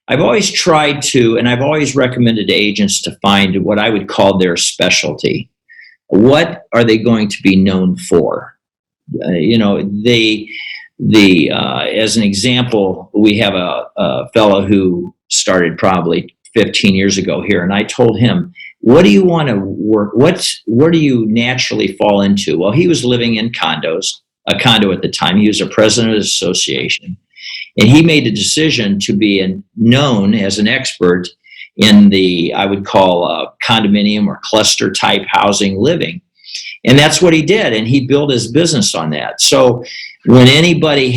I've always tried to, and I've always recommended to agents to find what I would call their specialty. What are they going to be known for? As an example, we have a fellow who started probably 15 years ago here, and I told him, what do you want to work? Where do you naturally fall into? Well, he was living in a condo at the time. He was a president of the association, and he made a decision to be known as an expert in I would call condominium or cluster type housing living. And that's what he did. And he built his business on that. So when anybody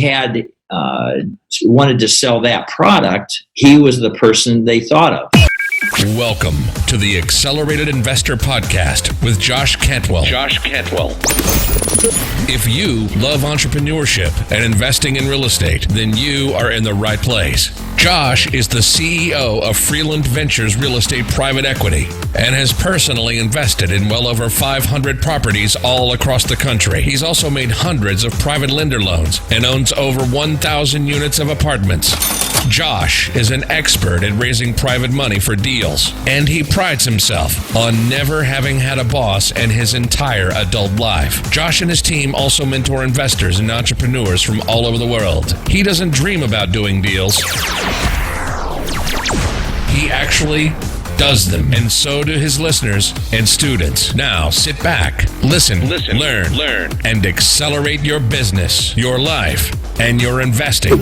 wanted to sell that product, he was the person they thought of. Welcome to the Accelerated Investor Podcast with Josh Cantwell. If you love entrepreneurship and investing in real estate, then you are in the right place. Josh is the CEO of Freeland Ventures Real Estate Private Equity and has personally invested in well over 500 properties all across the country. He's also made hundreds of private lender loans and owns over 1,000 units of apartments. Josh is an expert at raising private money for deals, and he prides himself on never having had a boss in his entire adult life. Josh and his team also mentor investors and entrepreneurs from all over the world. He doesn't dream about doing deals. He actually does them, and so do his listeners and students. Now sit back, listen, learn, and accelerate your business, your life, and your investing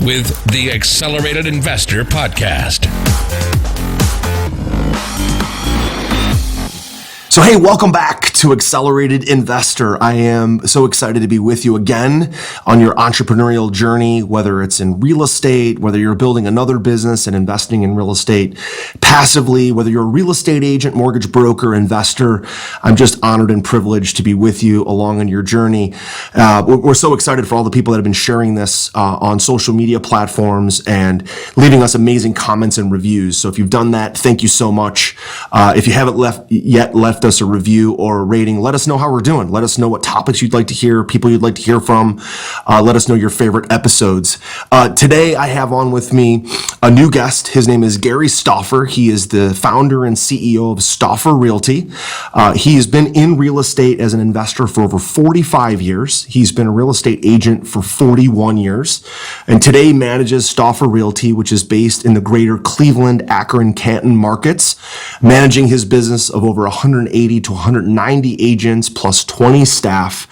with the Accelerated Investor Podcast. So, hey, welcome back to Accelerated Investor. I am so excited to be with you again on your entrepreneurial journey, whether it's in real estate, whether you're building another business and investing in real estate passively, whether you're a real estate agent, mortgage broker, investor. I'm just honored and privileged to be with you along on your journey. We're so excited for all the people that have been sharing this on social media platforms and leaving us amazing comments and reviews. So if you've done that, thank you so much. If you haven't left us a review or a rating, let us know how we're doing. Let us know what topics you'd like to hear, people you'd like to hear from. Let us know your favorite episodes. Today I have on with me a new guest. His name is Gary Stouffer. He is the founder and CEO of Stouffer Realty. He has been in real estate as an investor for over 45 years. He's been a real estate agent for 41 years, and today manages Stouffer Realty, which is based in the greater Cleveland, Akron, Canton markets, managing his business of over 180 to 190 agents plus 20 staff.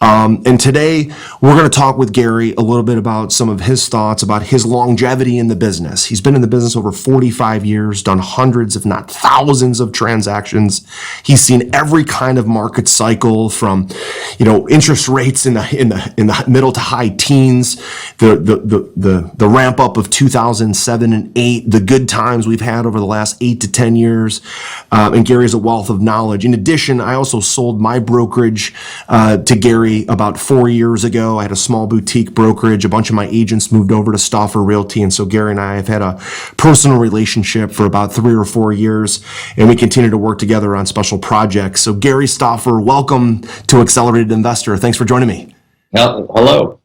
And today we're going to talk with Gary a little bit about some of his thoughts about his longevity in the business. He's been in the business over 45 years, done hundreds, if not thousands of transactions. He's seen every kind of market cycle from, interest rates in the middle to high teens, the ramp up of 2007 and 8, the good times we've had over the last 8 to 10 years. And Gary's a wealth of knowledge. In addition, I also sold my brokerage to Gary about 4 years ago. I had a small boutique brokerage. A bunch of my agents moved over to Stouffer Realty, and so Gary and I have had a personal relationship for about 3 or 4 years, and we continue to work together on special projects. So Gary Stouffer, welcome to Accelerated Investor. Thanks for joining me. Hello.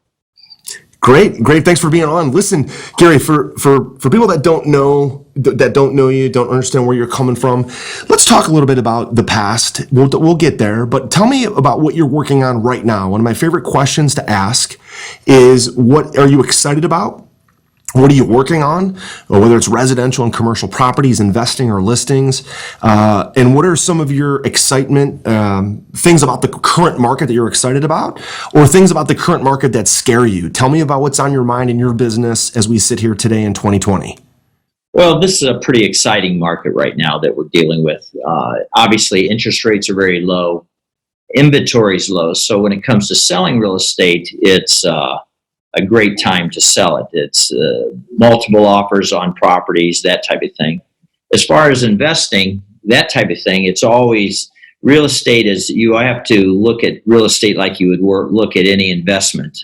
Great. Thanks for being on. Listen, Gary, for people that don't know you, don't understand where you're coming from, let's talk a little bit about the past. We'll get there, but tell me about what you're working on right now. One of my favorite questions to ask is, what are you excited about? What are you working on, or whether it's residential and commercial properties, investing or listings? And what are some of your excitement, things about the current market that you're excited about, or things about the current market that scare you? Tell me about what's on your mind in your business as we sit here today in 2020. Well, this is a pretty exciting market right now that we're dealing with. Obviously, interest rates are very low. Inventory is low. So when it comes to selling real estate, it's a great time to sell it. It's multiple offers on properties, that type of thing. As far as investing, that type of thing, it's always real estate you have to look at real estate like you would look at any investment.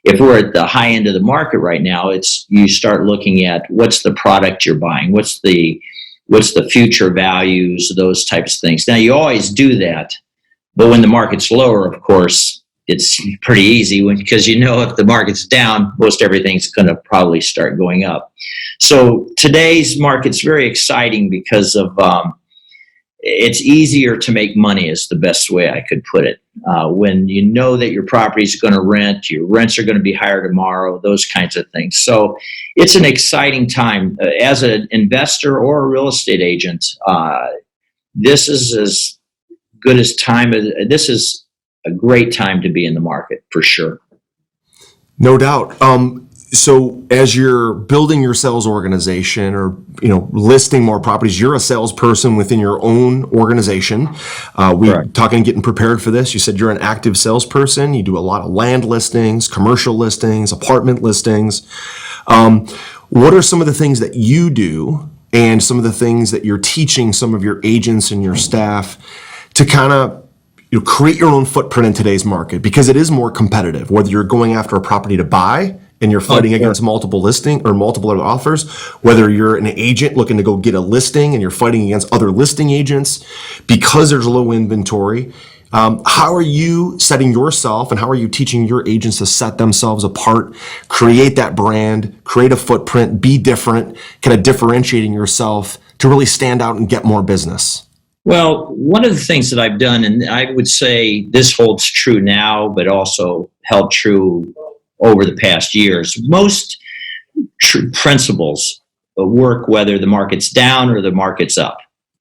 If we're at the high end of the market right now, you start looking at what's the product you're buying, what's the future values, those types of things. Now, you always do that, but when the market's lower, of course, it's pretty easy because if the market's down, most everything's going to probably start going up. So today's market's very exciting because of it's easier to make money is the best way I could put it. When you know that your property is going to rent, your rents are going to be higher tomorrow, those kinds of things. So it's an exciting time. As an investor or a real estate agent, this is as good as time. This is a great time to be in the market for sure. No doubt. So as you're building your sales organization or, listing more properties, you're a salesperson within your own organization. Talking, getting prepared for this. You said you're an active salesperson. You do a lot of land listings, commercial listings, apartment listings. What are some of the things that you do and some of the things that you're teaching some of your agents and your staff to kind of create your own footprint in today's market? Because it is more competitive, whether you're going after a property to buy and you're fighting against multiple listing or multiple other offers, whether you're an agent looking to go get a listing and you're fighting against other listing agents because there's low inventory. How are you setting yourself and how are you teaching your agents to set themselves apart, create that brand, create a footprint, be different, kind of differentiating yourself to really stand out and get more business? Well, one of the things that I've done, and I would say this holds true now, but also held true over the past years, most principles work whether the market's down or the market's up.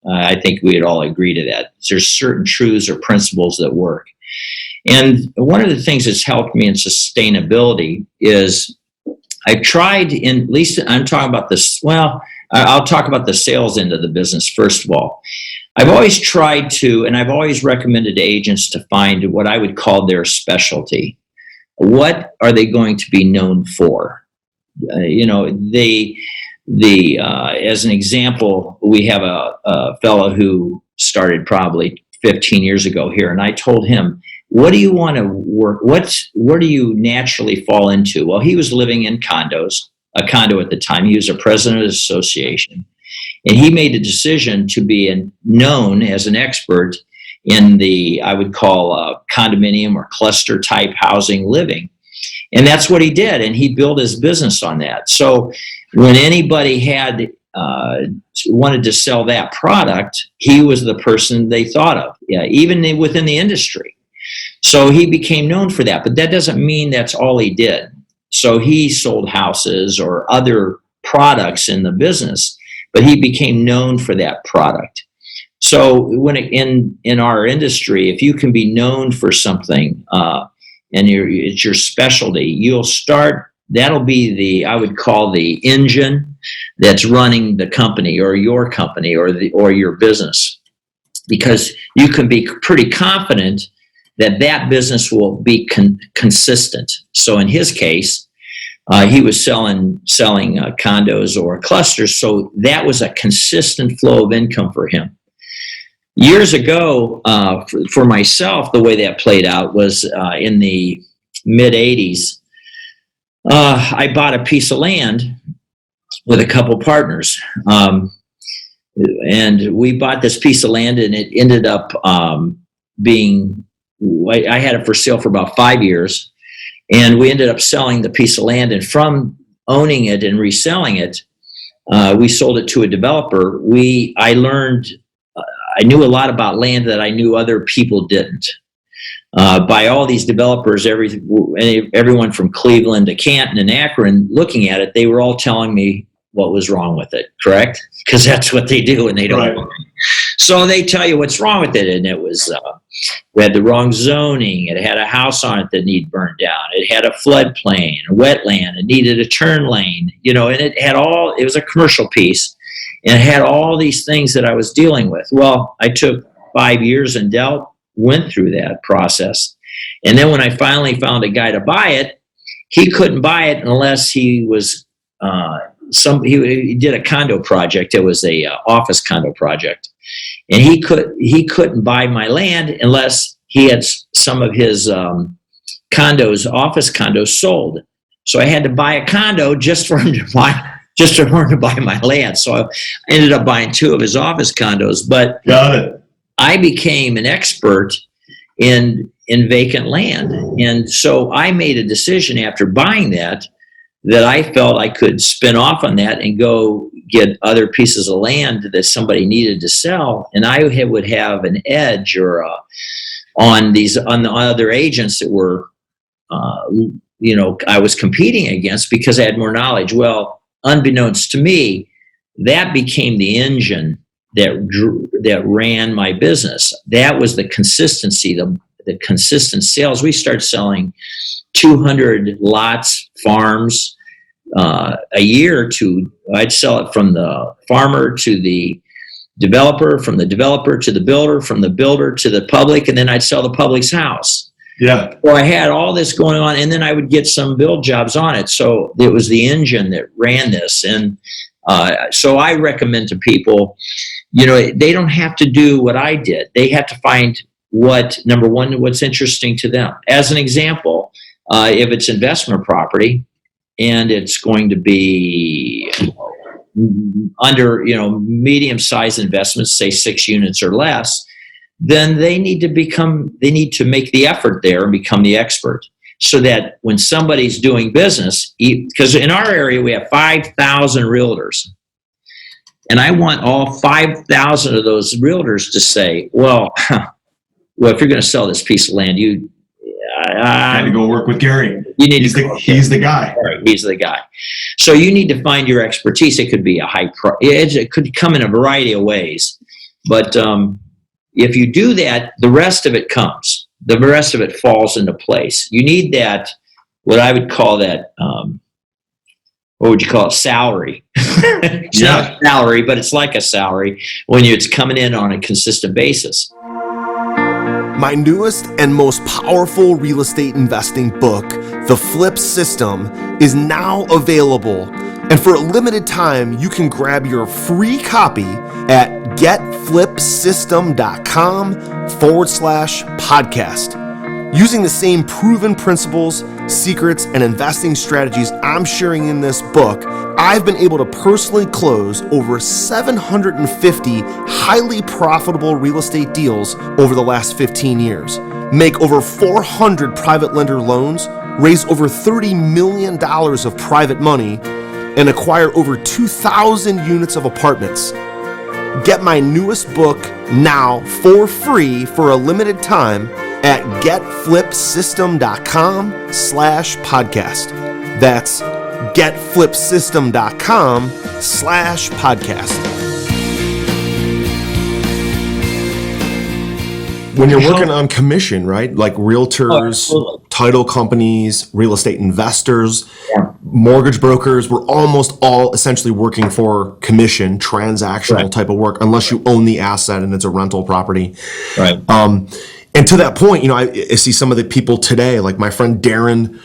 I think we'd all agree to that. There's certain truths or principles that work. And one of the things that's helped me in sustainability is I've tried, at least I'm talking about this, I'll talk about the sales end of the business first of all. I've always tried to, and I've always recommended to agents to find what I would call their specialty. What are they going to be known for? As an example, we have a fellow who started probably 15 years ago here, and I told him, what do you want to work? Where do you naturally fall into? Well, he was living in a condo at the time. He was a president of the association. And he made a decision to be known as an expert in the, I would call condominium or cluster type housing living. And that's what he did. And he built his business on that. So when anybody wanted to sell that product, he was the person they thought of, even within the industry. So he became known for that. But that doesn't mean that's all he did. So he sold houses or other products in the business, but he became known for that product. So when in our industry, if you can be known for something and it's your specialty, that'll be I would call the engine that's running the company or your company or your business, because you can be pretty confident that business will be consistent. So in his case, he was selling condos or clusters, so that was a consistent flow of income for him. Years ago, for myself, the way that played out was in the mid 80s. I bought a piece of land with a couple partners, and we bought this piece of land, and it ended up being. I had it for sale for about 5 years. And we ended up selling the piece of land, and from owning it and reselling it, we sold it to a developer. I knew a lot about land that I knew other people didn't. By all these developers, everyone from Cleveland to Canton and Akron, looking at it, they were all telling me what was wrong with it, correct? Because that's what they do, and they don't. Right. So they tell you what's wrong with it, and it was we had the wrong zoning. It had a house on it that needed burned down. It had a floodplain, a wetland. It needed a turn lane, and it was a commercial piece, and it had all these things that I was dealing with. Well, I took 5 years and went through that process, and then when I finally found a guy to buy it, he couldn't buy it unless he was he did a condo project. It was a office condo project. And he couldn't buy my land unless he had some of his office condos sold. So I had to buy a condo just for him to buy my land. So I ended up buying 2 of his office condos. But got it. I became an expert in vacant land, and so I made a decision after buying that that I felt I could spin off on that and go get other pieces of land that somebody needed to sell, and I would have an edge or on the other agents that were, I was competing against because I had more knowledge. Well, unbeknownst to me, that became the engine that ran my business. That was the consistency, the consistent sales. We started selling 200 lots, farms a year. I'd sell it from the farmer to the developer, from the developer to the builder, from the builder to the public, and then I'd sell the public's house. Yeah. Well, I had all this going on, and then I would get some build jobs on it. So it was the engine that ran this. And so I recommend to people, they don't have to do what I did. They have to find number one, what's interesting to them. As an example, if it's investment property and it's going to be under, medium-sized investments, say 6 units or less, then they need to make the effort there and become the expert, so that when somebody's doing business, because in our area we have 5,000 realtors, and I want all 5,000 of those realtors to say, well, if you're going to sell this piece of land, you got to go work with Gary. He's the guy. Right, he's the guy. So you need to find your expertise. It could be a high price. It could come in a variety of ways, but if you do that, the rest of it comes. The rest of it falls into place. You need that, what I would call that, what would you call it? Salary. It's not a salary, but it's like a salary when it's coming in on a consistent basis. My newest and most powerful real estate investing book, The Flip System, is now available. And for a limited time, you can grab your free copy at getflipsystem.com/podcast. Using the same proven principles, secrets, and investing strategies I'm sharing in this book, I've been able to personally close over 750 highly profitable real estate deals over the last 15 years, make over 400 private lender loans, raise over $30 million of private money, and acquire over 2,000 units of apartments. Get my newest book now for free for a limited time at getflipsystem.com/podcast. That's getflipsystem.com/podcast. When you're working on commission, right? Like realtors, title companies, real estate investors, mortgage brokers, we're almost all essentially working for commission, transactional type of work, unless you own the asset and it's a rental property. Right. And to that point, I see some of the people today, like my friend Darren,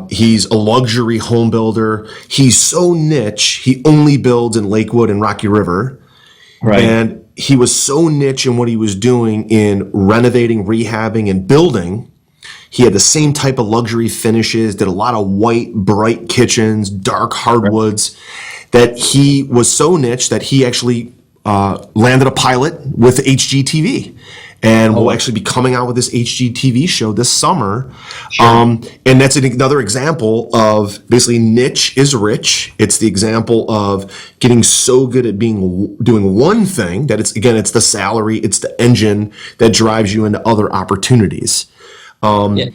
he's a luxury home builder. He's so niche, he only builds in Lakewood and Rocky River. Right. And he was so niche in what he was doing in renovating, rehabbing, and building. He had the same type of luxury finishes, did a lot of white, bright kitchens, dark hardwoods, that he was so niche that he actually landed a pilot with HGTV. And we'll actually be coming out with this HGTV show this summer. Sure. And that's another example of basically niche is rich. It's the example of getting so good at doing one thing that it's the salary, it's the engine that drives you into other opportunities. And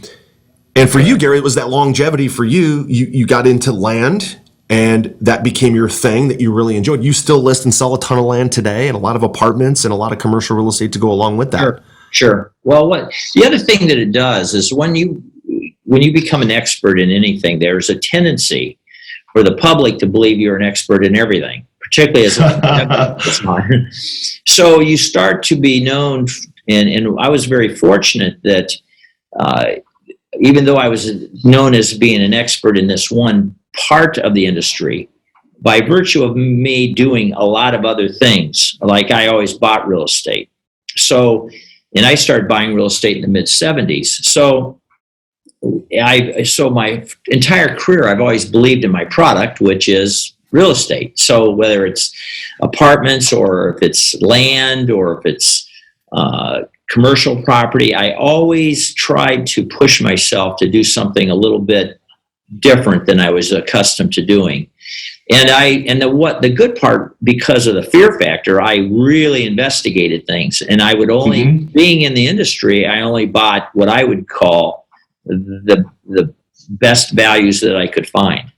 for you, Gary, it was that longevity for you. You got into land, and that became your thing that you really enjoyed. You still list and sell a ton of land today, and a lot of apartments and a lot of commercial real estate to go along with that. Sure. Well, the other thing that it does is when you become an expert in anything, there's a tendency for the public to believe you're an expert in everything, particularly as a So you start to be known, and I was very fortunate that even though I was known as being an expert in this one part of the industry, by virtue of me doing a lot of other things, like I always bought real estate. And I started buying real estate in the mid-'70s. So my entire career, I've always believed in my product, which is real estate. So whether it's apartments or if it's land or if it's commercial property, I always tried to push myself to do something a little bit different than I was accustomed to doing. And the good part, because of the fear factor, I really investigated things, and I would only, being in the industry, I only bought what I would call the best values that I could find.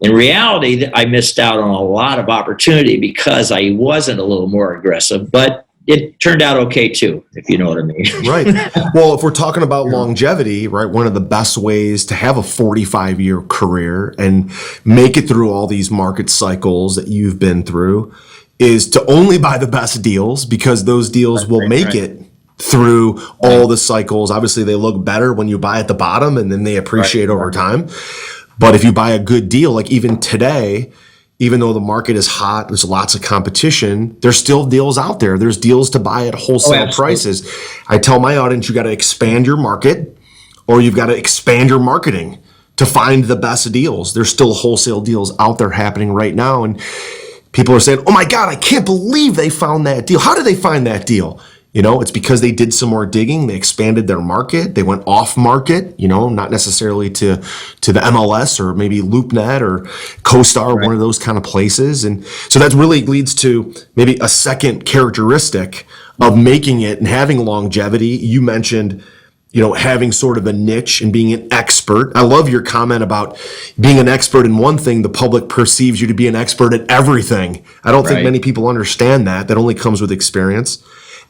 In reality, I missed out on a lot of opportunity because I wasn't a little more aggressive, but it turned out okay too, if you know what I mean. Right. Well, if we're talking about longevity, right, one of the best ways to have a 45-year career and make it through all these market cycles that you've been through is to only buy the best deals, because those deals will make it through all the cycles. Obviously, they look better when you buy at the bottom, and then they appreciate over time. But if you buy a good deal, like even today, even though the market is hot, there's lots of competition, there's still deals out there. There's deals to buy at wholesale prices. I tell my audience, you got to expand your market, or you've got to expand your marketing to find the best deals. There's still wholesale deals out there happening right now. And people are saying, oh my God, I can't believe they found that deal. How did they find that deal? You know, it's because they did some more digging. They expanded their market. They went off market, you know, not necessarily to the MLS or maybe LoopNet or CoStar, one of those kind of places. And so that really leads to maybe a second characteristic of making it and having longevity. You mentioned, you know, having sort of a niche and being an expert. I love your comment about being an expert in one thing. The public perceives you to be an expert at everything. I don't think many people understand that. That only comes with experience.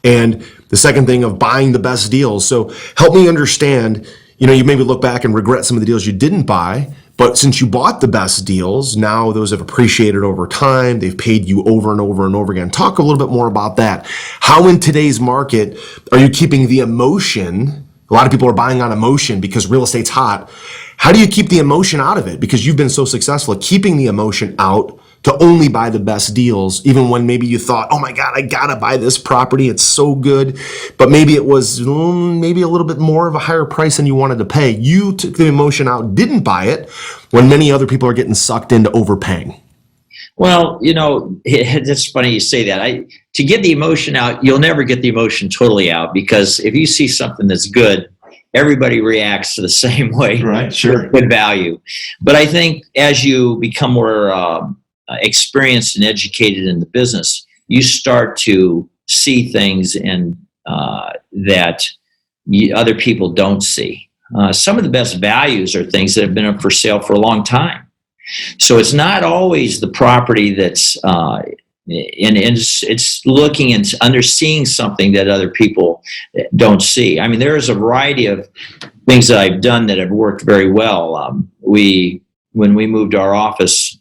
And the second thing of buying the best deals. So help me understand, you know, you maybe look back and regret some of the deals you didn't buy, but since you bought the best deals, now those have appreciated over time. They've paid you over and over and over again. Talk a little bit more about that. How in today's market are you keeping the emotion? A lot of people are buying on emotion because real estate's hot. How do you keep the emotion out of it? Because you've been so successful at keeping the emotion out to only buy the best deals, even when maybe you thought, oh my God, I gotta buy this property, it's so good, but maybe it was maybe a little bit more of a higher price than you wanted to pay. You took the emotion out, didn't buy it, when many other people are getting sucked into overpaying. Well, you know, it's funny you say that. To get the emotion out, you'll never get the emotion totally out, because if you see something that's good, everybody reacts the same way. Right, sure. Good value. But I think as you become more experienced and educated in the business, you start to see things and that other people don't see. Some of the best values are things that have been up for sale for a long time. So it's not always the property that's it's looking and underseeing something that other people don't see. I mean, there is a variety of things that I've done that have worked very well. When we moved our office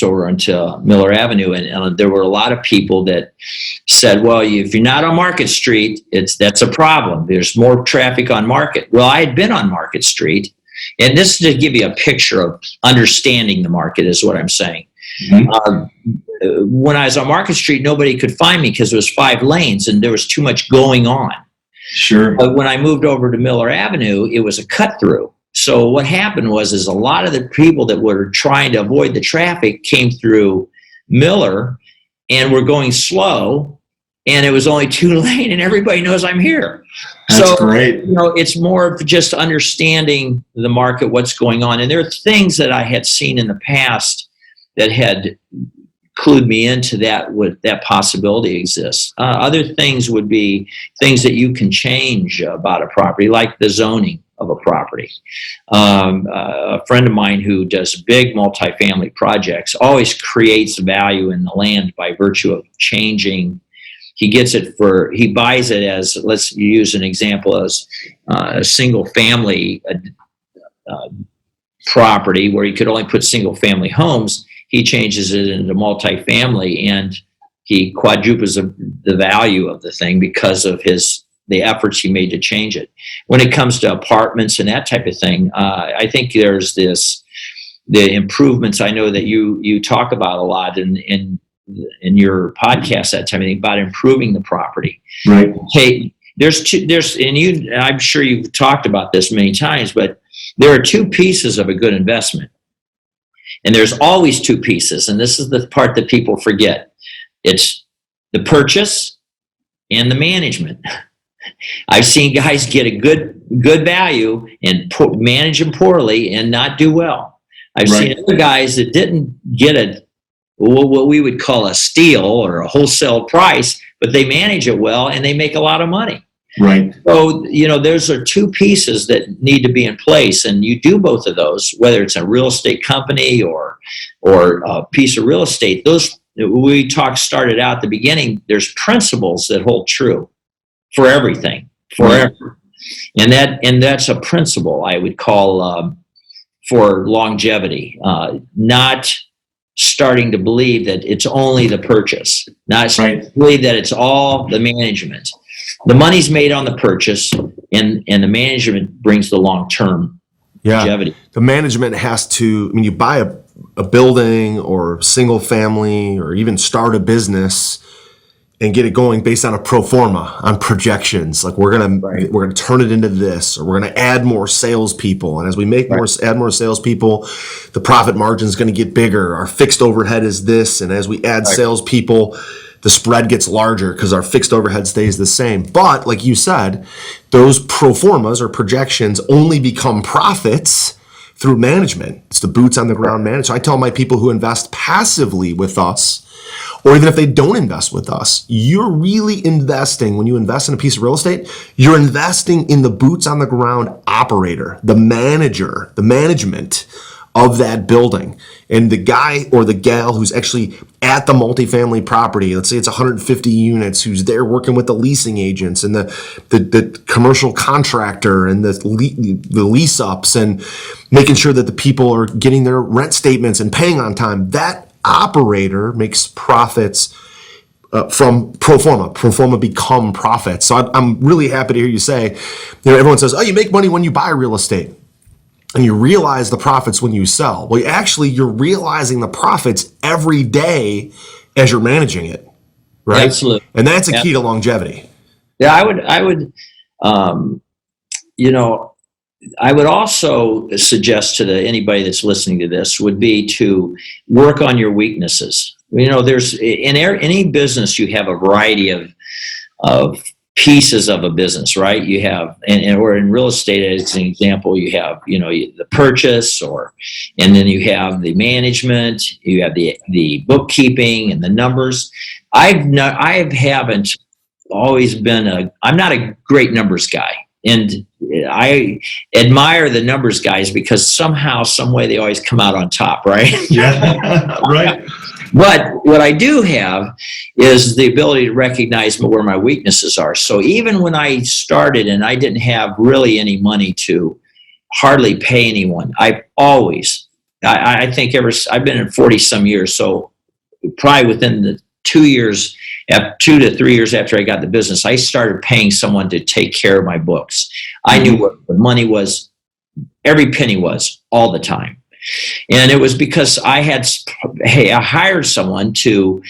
over onto Miller Avenue, and there were a lot of people that said, well, if you're not on Market Street, that's a problem. There's more traffic on Market. Well, I had been on Market Street, and this is to give you a picture of understanding the market is what I'm saying. When I was on Market Street, nobody could find me because there was 5 lanes and there was too much going on. Sure. But when I moved over to Miller Avenue, it was a cut through. So what happened was a lot of the people that were trying to avoid the traffic came through Miller and were going slow, and it was only 2 lane, and everybody knows I'm here. That's great. You know, it's more of just understanding the market, what's going on. And there are things that I had seen in the past that had clued me into that possibility exists. Other things would be things that you can change about a property, like the zoning of a property. A friend of mine who does big multifamily projects always creates value in the land by virtue of changing. He buys it as, let's use an example, as a single family property where he could only put single family homes. He changes it into multifamily, and he quadruples the value of the thing because of the efforts he made to change it. When it comes to apartments and that type of thing, I think there's the improvements I know that you talk about a lot in your podcast, that type of thing, about improving the property. Right. Hey, I'm sure you've talked about this many times, but there are 2 pieces of a good investment. And there's always 2 pieces, and this is the part that people forget. It's the purchase and the management. I've seen guys get a good good value and manage them poorly and not do well. I've seen other guys that didn't get what we would call a steal or a wholesale price, but they manage it well and they make a lot of money. Right. So, those are two pieces that need to be in place, and you do both of those, whether it's a real estate company or a piece of real estate. Those started out at the beginning. There's principles that hold true for everything, forever, and that's a principle I would call for longevity. Not starting to believe that it's only the purchase, not starting to believe that it's all the management. The money's made on the purchase, and the management brings the long-term longevity. The management has to, you buy a building or single family or even start a business and get it going based on a pro forma, on projections. Like we're gonna turn it into this, or we're gonna add more salespeople. And as we add more salespeople, the profit margin is gonna get bigger. Our fixed overhead is this, and as we add salespeople, the spread gets larger because our fixed overhead stays the same. But like you said, those pro formas or projections only become profits through management. It's the boots on the ground management. So I tell my people who invest passively with us, or even if they don't invest with us, you're really investing. When you invest in a piece of real estate, you're investing in the boots on the ground operator, the manager, the management of that building. And the guy or the gal who's actually at the multifamily property, let's say it's 150 units, who's there working with the leasing agents and the commercial contractor and the lease ups and making sure that the people are getting their rent statements and paying on time. That operator makes profits from pro forma. Pro forma become profits. So I'm really happy to hear you say, everyone says, oh, you make money when you buy real estate. And you realize the profits when you sell. Well, actually, you're realizing the profits every day as you're managing it, right? Absolutely. And that's a key to longevity. Yeah, I would, I would also suggest to anybody that's listening to this would be to work on your weaknesses. There's in any business you have a variety of pieces of a business, right? You have, or in real estate as an example, you have, the purchase, and then you have the management, you have the bookkeeping and the numbers. I'm not a great numbers guy. And I admire the numbers guys because somehow, some way they always come out on top, right? Yeah, right. But what I do have is the ability to recognize where my weaknesses are. So even when I started and I didn't have really any money to hardly pay anyone, I think I've been in 40 some years. So probably within the 2 to 3 years after I got the business, I started paying someone to take care of my books. I knew what the money was, every penny was, all the time. And it was because I hired someone to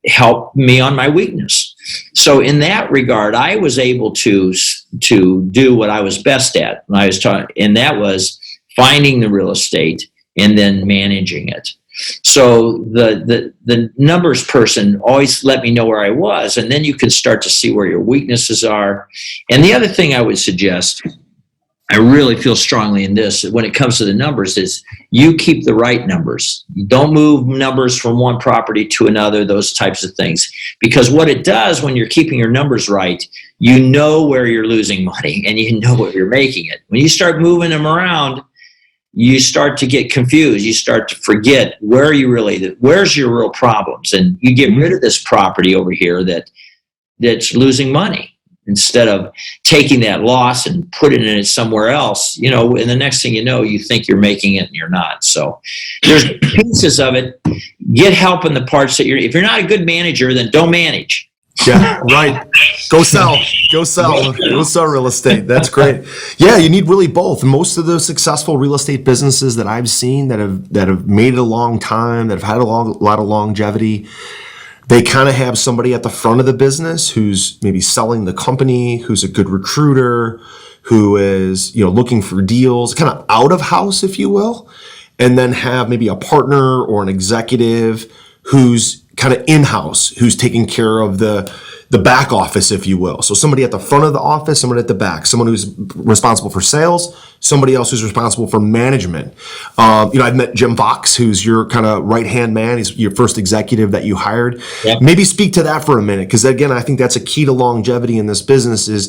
help me on my weakness. So in that regard, I was able to do what I was best at when I was talking, and that was finding the real estate and then managing it. So the numbers person always let me know where I was, and then you can start to see where your weaknesses are. And the other thing I would suggest, I really feel strongly in this, when it comes to the numbers, is you keep the right numbers. You don't move numbers from one property to another, those types of things. Because what it does when you're keeping your numbers right, you know where you're losing money and you know where you're making it. When you start moving them around, you start to get confused. You start to forget where's your real problems. And you get rid of this property over here that's losing money, instead of taking that loss and putting it somewhere else, and the next thing you know, you think you're making it and you're not. So there's pieces of it. Get help in the parts that if you're not a good manager, then don't manage. Yeah, right. Go sell real estate. That's great. Yeah, you need really both. Most of those successful real estate businesses that I've seen that have made it a long time, that have had a lot of longevity, they kind of have somebody at the front of the business who's maybe selling the company, who's a good recruiter, who is, looking for deals, kind of out of house, if you will, and then have maybe a partner or an executive who's kind of in-house, who's taking care of the the back office, if you will. So somebody at the front of the office, somebody at the back, someone who's responsible for sales, somebody else who's responsible for management. I've met Jim Fox, who's your kind of right-hand man. He's your first executive that you hired. Yeah. Maybe speak to that for a minute, because again, I think that's a key to longevity in this business is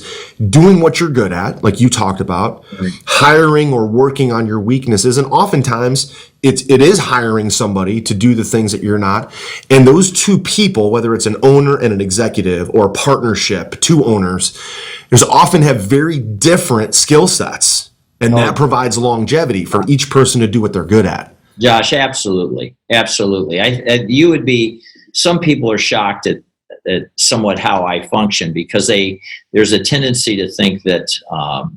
doing what you're good at, like you talked about, hiring or working on your weaknesses. And oftentimes it is hiring somebody to do the things that you're not. And those two people, whether it's an owner and an executive or a partnership, two owners, there's often have very different skill sets. And that provides longevity for each person to do what they're good at. Josh, absolutely. Absolutely. You would be, some people are shocked at somewhat how I function, because there's a tendency to think that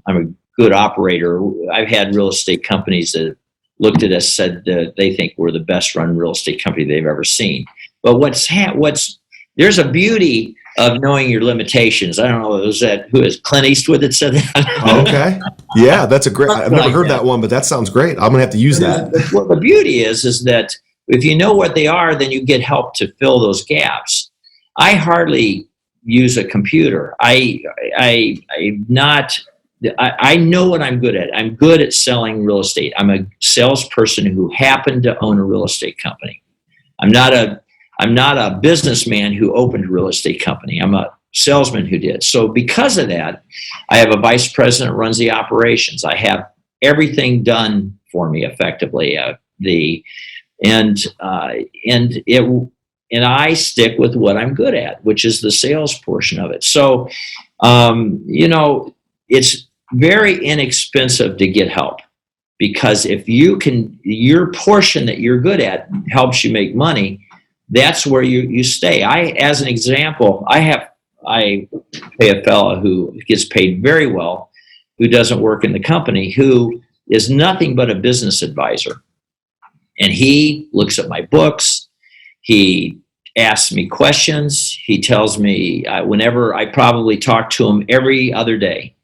I'm a good operator. I've had real estate companies that looked at us, said they think we're the best run real estate company they've ever seen. But there's a beauty of knowing your limitations. I don't know, who is Clint Eastwood that said that? Okay. Yeah, that's a great, I've never heard that one, but that sounds great. I'm going to have to use that. Well, the beauty is that if you know what they are, then you get help to fill those gaps. I hardly use a computer. I know what I'm good at. I'm good at selling real estate. I'm a salesperson who happened to own a real estate company. I'm not a businessman who opened a real estate company. I'm a salesman who did. So because of that, I have a vice president who runs the operations. I have everything done for me effectively. And I stick with what I'm good at, which is the sales portion of it. So, it's very inexpensive to get help, because if your portion that you're good at helps you make money, that's where you stay. As an example, I pay a fellow who gets paid very well, who doesn't work in the company, who is nothing but a business advisor. And he looks at my books. He asks me questions. He tells me whenever I probably talk to him every other day,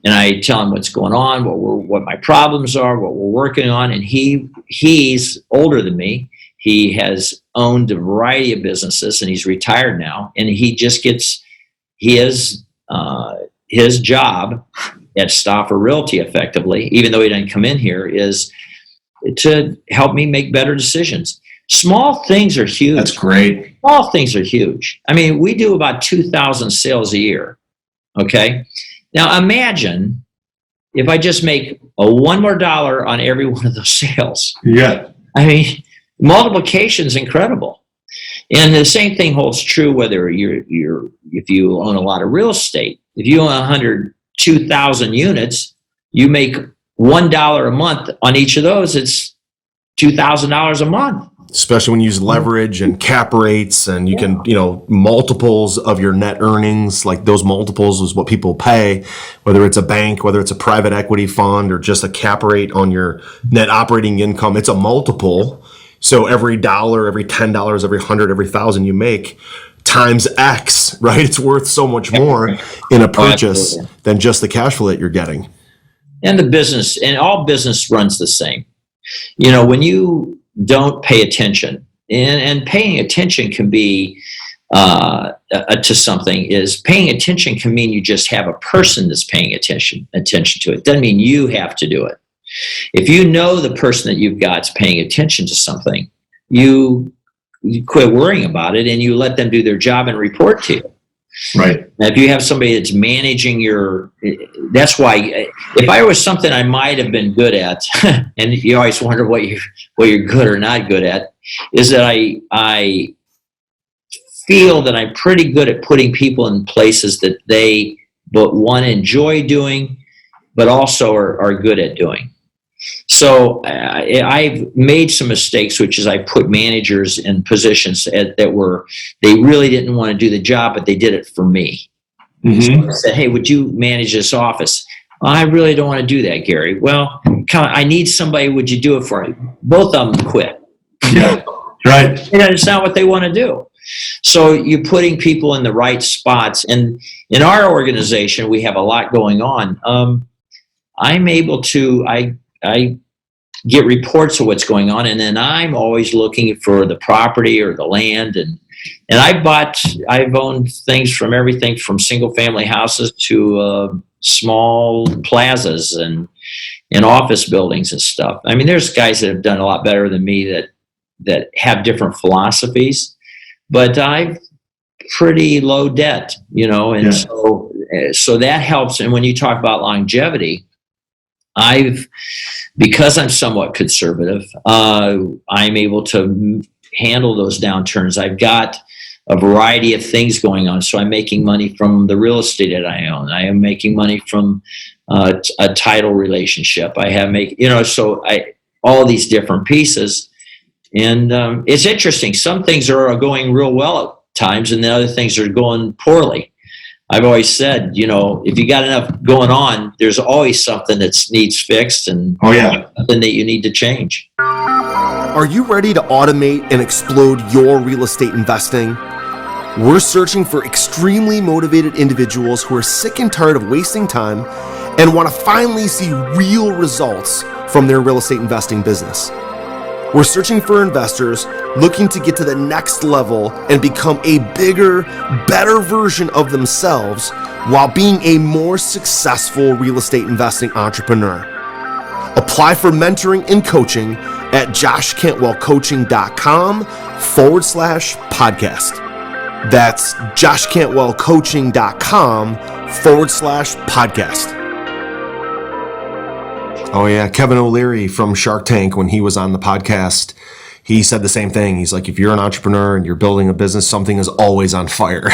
and I tell him what's going on, what my problems are, what we're working on. And he's older than me. He has owned a variety of businesses, and he's retired now. And he just gets his job at Stouffer Realty, effectively, even though he didn't come in here, is to help me make better decisions. Small things are huge. That's great. Small things are huge. I mean, we do about 2,000 sales a year. Okay. Now imagine if I just make one more dollar on every one of those sales. Yeah. I mean, multiplication is incredible. And the same thing holds true whether if you own a lot of real estate. If you own 2,000 units, you make $1 a month on each of those. It's $2,000 a month. Especially when you use leverage and cap rates, and you can, multiples of your net earnings, like those multiples is what people pay, whether it's a bank, whether it's a private equity fund, or just a cap rate on your net operating income. It's a multiple. So every dollar, every $10, every 100, every 1,000 you make times X, right? It's worth so much more in a purchase than just the cash flow that you're getting. And all business runs the same. When you don't pay attention, and paying attention can be to something, is paying attention can mean you just have a person that's paying attention to it. Doesn't mean you have to do it. If you know the person that you've got is paying attention to something, you quit worrying about it and you let them do their job and report to you. Right. Now, if you have somebody that's managing that's why if I was something I might have been good at, and you always wonder what you're good or not good at, is that I feel that I'm pretty good at putting people in places that they but one enjoy doing, but also are good at doing. So I've made some mistakes, which is I put managers in positions they really didn't want to do the job, but they did it for me. Mm-hmm. So I said, hey, would you manage this office? Well, I really don't want to do that, Gary. Well, I need somebody. Would you do it for me? Both of them quit. Yeah, right. And it's not what they want to do. So you're putting people in the right spots. And in our organization, we have a lot going on. I'm able to, I get reports of what's going on, and then I'm always looking for the property or the land and And I've owned things from everything from single family houses to small plazas and office buildings and stuff. I mean, there's guys that have done a lot better than me that have different philosophies, but I've pretty low debt, and so that helps. And when you talk about longevity, because I'm somewhat conservative, I'm able to handle those downturns. I've got a variety of things going on. So I'm making money from the real estate that I own. I am making money from a title relationship. All these different pieces. And it's interesting. Some things are going real well at times, and the other things are going poorly. I've always said, if you got enough going on, there's always something that needs fixed and something that you need to change. Are you ready to automate and explode your real estate investing? We're searching for extremely motivated individuals who are sick and tired of wasting time and want to finally see real results from their real estate investing business. We're searching for investors looking to get to the next level and become a bigger, better version of themselves while being a more successful real estate investing entrepreneur. Apply for mentoring and coaching at joshcantwellcoaching.com/podcast. That's joshcantwellcoaching.com/podcast. Oh yeah, Kevin O'Leary from Shark Tank, when he was on the podcast, he said the same thing. He's like, if you're an entrepreneur and you're building a business, something is always on fire.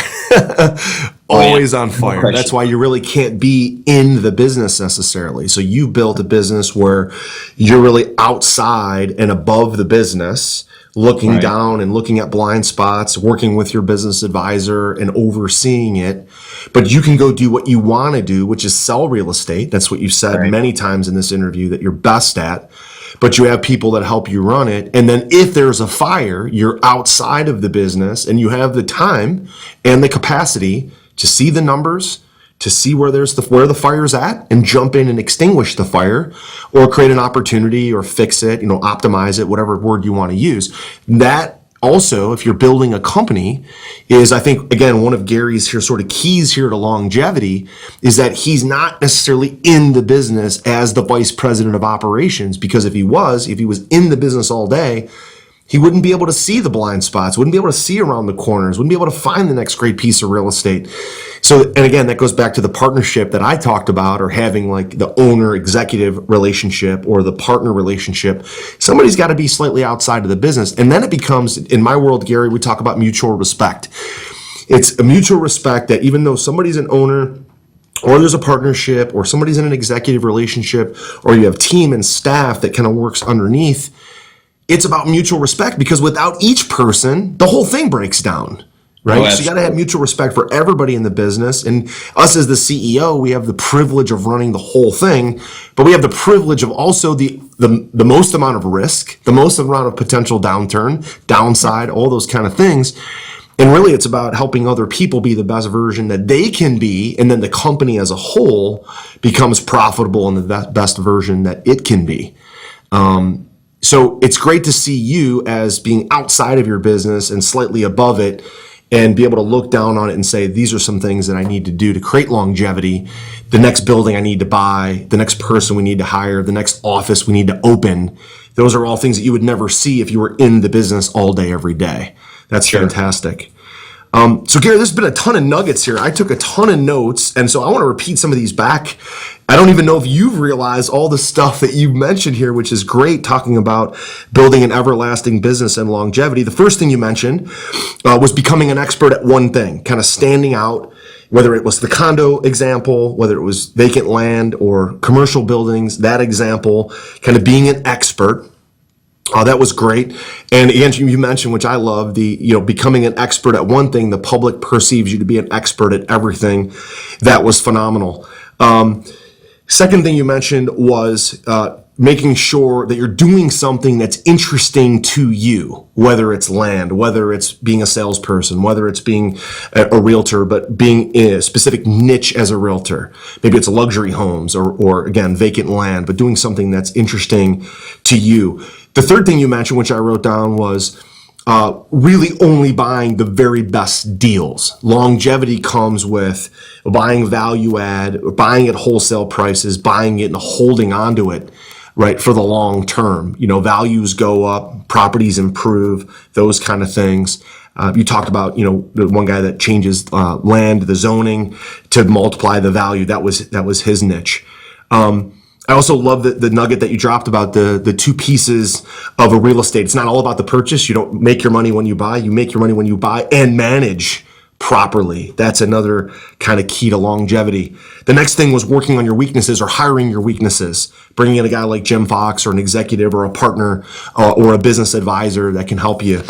Always on fire. That's why you really can't be in the business necessarily. So you built a business where you're really outside and above the business, looking down and looking at blind spots, working with your business advisor and overseeing it. But you can go do what you want to do, which is sell real estate. That's what you've said many times in this interview that you're best at. But you have people that help you run it. And then if there's a fire, you're outside of the business and you have the time and the capacity to see the numbers, to see where the fire's at and jump in and extinguish the fire or create an opportunity or fix it, optimize it, whatever word you want to use. That also, if you're building a company, is, I think, again, one of Gary's here sort of keys here to longevity is that he's not necessarily in the business as the vice president of operations, because if he was in the business all day, he wouldn't be able to see the blind spots, wouldn't be able to see around the corners, wouldn't be able to find the next great piece of real estate. So, and again, that goes back to the partnership that I talked about, or having like the owner-executive relationship or the partner relationship. Somebody's got to be slightly outside of the business. And then it becomes, in my world, Gary, we talk about mutual respect. It's a mutual respect that even though somebody's an owner, or there's a partnership, or somebody's in an executive relationship, or you have team and staff that kind of works underneath, it's about mutual respect, because without each person, the whole thing breaks down, right? So you got to have mutual respect for everybody in the business. And us as the CEO, we have the privilege of running the whole thing, but we have the privilege of also the most amount of risk, the most amount of potential downturn, downside, all those kind of things. And really, it's about helping other people be the best version that they can be, and then the company as a whole becomes profitable and the best version that it can be. So it's great to see you as being outside of your business and slightly above it, and be able to look down on it and say, these are some things that I need to do to create longevity. The next building I need to buy, the next person we need to hire, the next office we need to open. Those are all things that you would never see if you were in the business all day, every day. That's fantastic. So Gary, there's been a ton of nuggets here. I took a ton of notes, and so I want to repeat some of these back. I don't even know if you've realized all the stuff that you mentioned here, which is great, talking about building an everlasting business and longevity. The first thing you mentioned was becoming an expert at one thing, kind of standing out, whether it was the condo example, whether it was vacant land or commercial buildings, that example, kind of being an expert. That was great. And again, you mentioned, which I love, becoming an expert at one thing. The public perceives you to be an expert at everything. That was phenomenal. Second thing you mentioned was making sure that you're doing something that's interesting to you, whether it's land, whether it's being a salesperson, whether it's being a realtor, but being in a specific niche as a realtor. Maybe it's luxury homes or again, vacant land, but doing something that's interesting to you. The third thing you mentioned, which I wrote down, was really only buying the very best deals. Longevity comes with buying value add, buying at wholesale prices, buying it and holding onto it, right, for the long term. Values go up, properties improve, those kind of things. You talked about, the one guy that changes land, the zoning to multiply the value. That was his niche. I also love the nugget that you dropped about the two pieces of a real estate. It's not all about the purchase. You don't make your money when you buy. You make your money when you buy and manage properly. That's another kind of key to longevity. The next thing was working on your weaknesses or hiring your weaknesses, bringing in a guy like Jim Fox or an executive or a partner or a business advisor that can help you.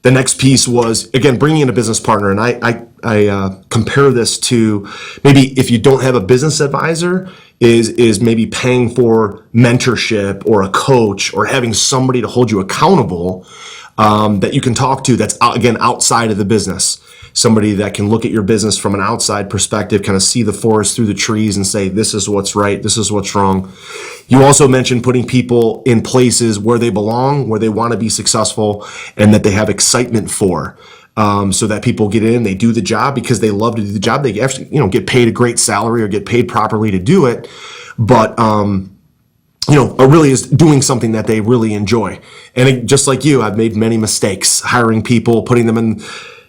The next piece was, again, bringing in a business partner. And I compare this to maybe if you don't have a business advisor, is maybe paying for mentorship or a coach or having somebody to hold you accountable that you can talk to that's, again, outside of the business. Somebody that can look at your business from an outside perspective, kind of see the forest through the trees and say, this is what's right, this is what's wrong. You also mentioned putting people in places where they belong, where they want to be successful, and that they have excitement for. So that people get in, they do the job because they love to do the job. They actually, get paid a great salary or get paid properly to do it. But, it really is doing something that they really enjoy. And just like you, I've made many mistakes hiring people, putting them in,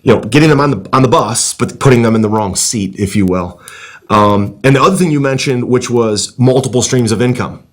getting them on the bus, but putting them in the wrong seat, if you will. And the other thing you mentioned, which was multiple streams of income,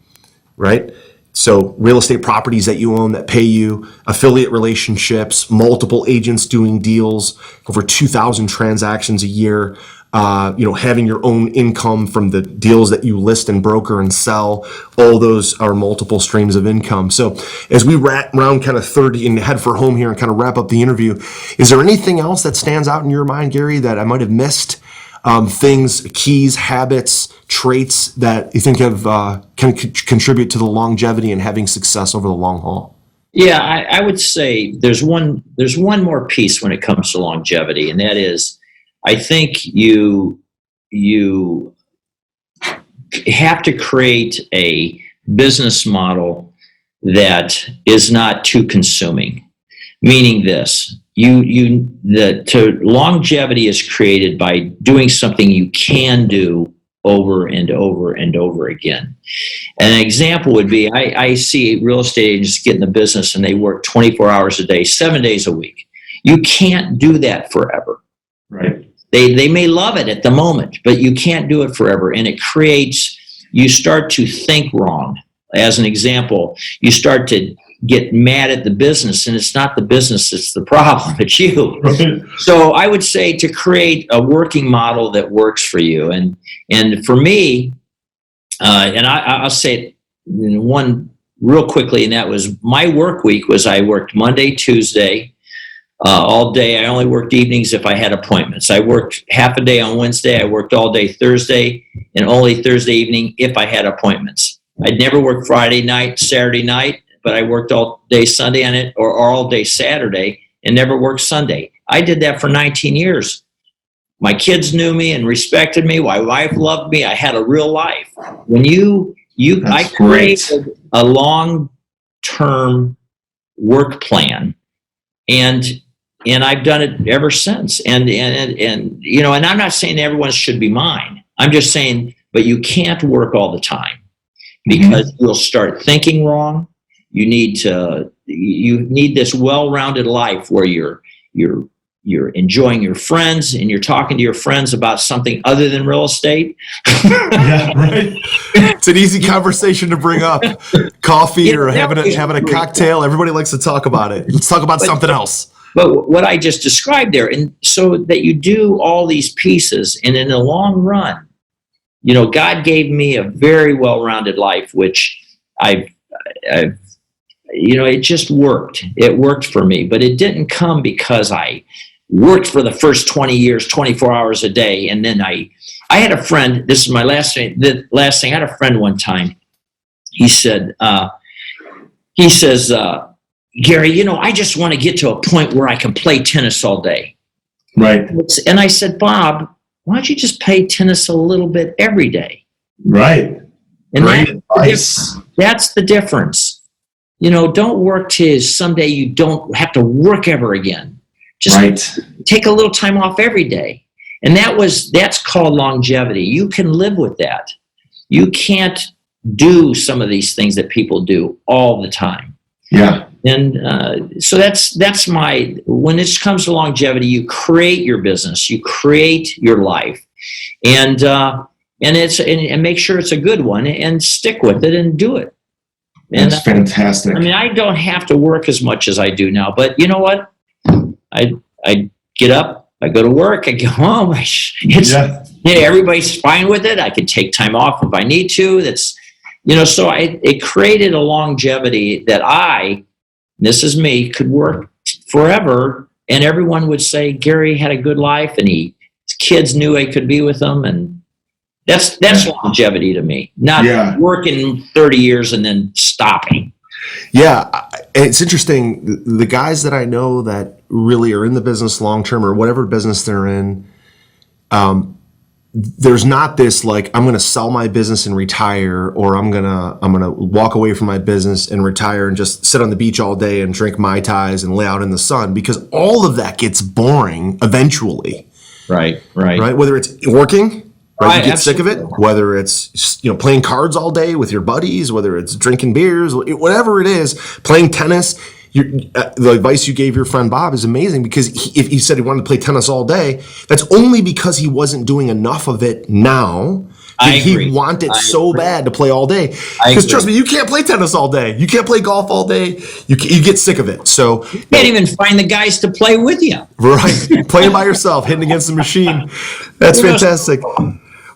right? So real estate properties that you own that pay you, affiliate relationships, multiple agents doing deals, over 2,000 transactions a year, having your own income from the deals that you list and broker and sell. All those are multiple streams of income. So as we wrap around kind of 30 and head for home here and kind of wrap up the interview, is there anything else that stands out in your mind, Gary, that I might have missed? Things, keys, habits, traits that you think can contribute to the longevity and having success over the long haul? Yeah, I would say there's one more piece when it comes to longevity, and that is, I think you have to create a business model that is not too consuming. Meaning this, longevity is created by doing something you can do over and over and over again. And an example would be, I see real estate agents get in the business and they work 24 hours a day, 7 days a week. You can't do that forever. Right. They may love it at the moment, but you can't do it forever. And you start to think wrong. As an example, you start to get mad at the business, and it's not the business, it's the problem, it's you. Right. So I would say to create a working model that works for you. And for me, and I'll say one real quickly, and that was my work week was I worked Monday, Tuesday, all day. I only worked evenings if I had appointments. I worked half a day on Wednesday. I worked all day Thursday, and only Thursday evening if I had appointments. I'd never worked Friday night, Saturday night, but I worked all day Sunday on it, or all day Saturday, and never worked Sunday. I did that for 19 years. My kids knew me and respected me. My wife loved me. I had a real life. When I created a long-term work plan, and I've done it ever since. And I'm not saying everyone should be mine. I'm just saying, but you can't work all the time because you'll start thinking wrong. You need this well-rounded life where you're enjoying your friends and you're talking to your friends about something other than real estate. Yeah, right. It's an easy conversation to bring up. Coffee or having a cocktail. Everybody likes to talk about it. Let's talk about something else. But what I just described there, and so that you do all these pieces, and in the long run, God gave me a very well-rounded life, which it just worked. It worked for me, but it didn't come because I worked for the first 20 years, 24 hours a day. And then I had a friend, this is my last thing, I had a friend one time. He says, Gary, I just want to get to a point where I can play tennis all day. Right. And I said, Bob, why don't you just play tennis a little bit every day? Right. And Great advice. that's the difference. don't work till someday you don't have to work ever again. Just Right. take a little time off every day. And that's called longevity. You can live with that. You can't do some of these things that people do all the time. Yeah. And so that's when it comes to longevity, you create your business, you create your life, and make sure it's a good one, and stick with it and do it. And That's fantastic. I mean, I don't have to work as much as I do now, but you know what? I get up, I go to work, I go home. Everybody's fine with it. I can take time off if I need to. That's, so it created a longevity that this is me, could work forever, and everyone would say Gary had a good life, and his kids knew I could be with them, and that's longevity to me. Not working 30 years and then stopping. Yeah, it's interesting. The guys that I know that really are in the business long term, or whatever business they're in, there's not this like, I'm going to sell my business and retire, or I'm going to walk away from my business and retire and just sit on the beach all day and drink Mai Tais and lay out in the sun, because all of that gets boring eventually. Right. Whether it's working, right? You get sick of it. Whether it's playing cards all day with your buddies, whether it's drinking beers, whatever it is, playing tennis. The advice you gave your friend Bob is amazing, because if he said he wanted to play tennis all day, that's only because he wasn't doing enough of it now. He wanted so bad to play all day. Because trust me, you can't play tennis all day. You can't play golf all day. You get sick of it. So you can't even find the guys to play with you. Right. Playing by yourself, hitting against the machine. That's fantastic.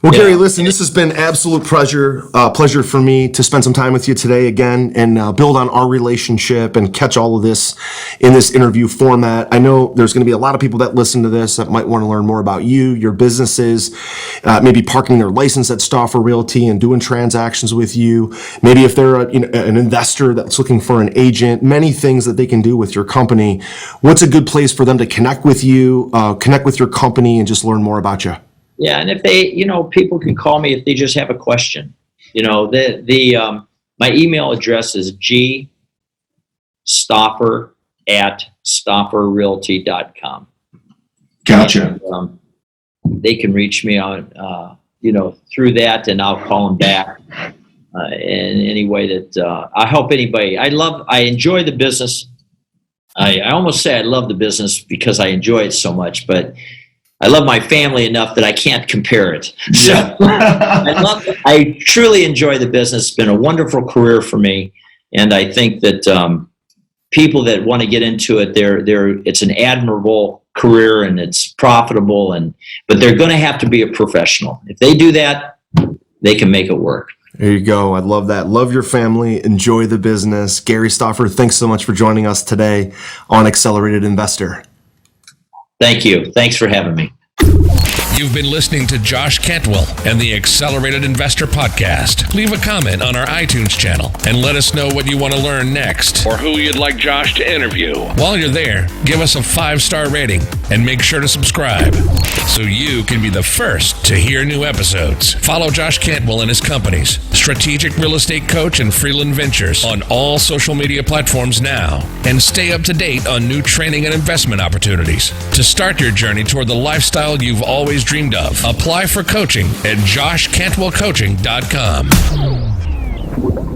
Well, Gary, listen, this has been absolute pleasure for me to spend some time with you today again, and build on our relationship and catch all of this in this interview format. I know there's going to be a lot of people that listen to this that might want to learn more about you, your businesses, maybe parking their license at Stouffer Realty and doing transactions with you. Maybe if they're an investor that's looking for an agent, many things that they can do with your company. What's a good place for them to connect with you, connect with your company, and just learn more about you? Yeah, and if they, people can call me if they just have a question. My email address is gstauffer@staufferrealty.com. Gotcha. And, they can reach me on, through that, and I'll call them back in any way that I help anybody. I enjoy the business. I almost say I love the business because I enjoy it so much, but I love my family enough that I can't compare it. So I truly enjoy the business. It's been a wonderful career for me. And I think that people that want to get into it, it's an admirable career, and it's profitable, but they're going to have to be a professional. If they do that, they can make it work. There you go. I love that. Love your family. Enjoy the business. Gary Stouffer, thanks so much for joining us today on Accelerated Investor. Thank you. Thanks for having me. You've been listening to Josh Cantwell and the Accelerated Investor Podcast. Leave a comment on our iTunes channel and let us know what you want to learn next, or who you'd like Josh to interview. While you're there, give us a 5-star rating and make sure to subscribe so you can be the first to hear new episodes. Follow Josh Cantwell and his companies, Strategic Real Estate Coach and Freeland Ventures, on all social media platforms now, and stay up to date on new training and investment opportunities. To start your journey toward the lifestyle you've always dreamed of, apply for coaching at joshcantwellcoaching.com.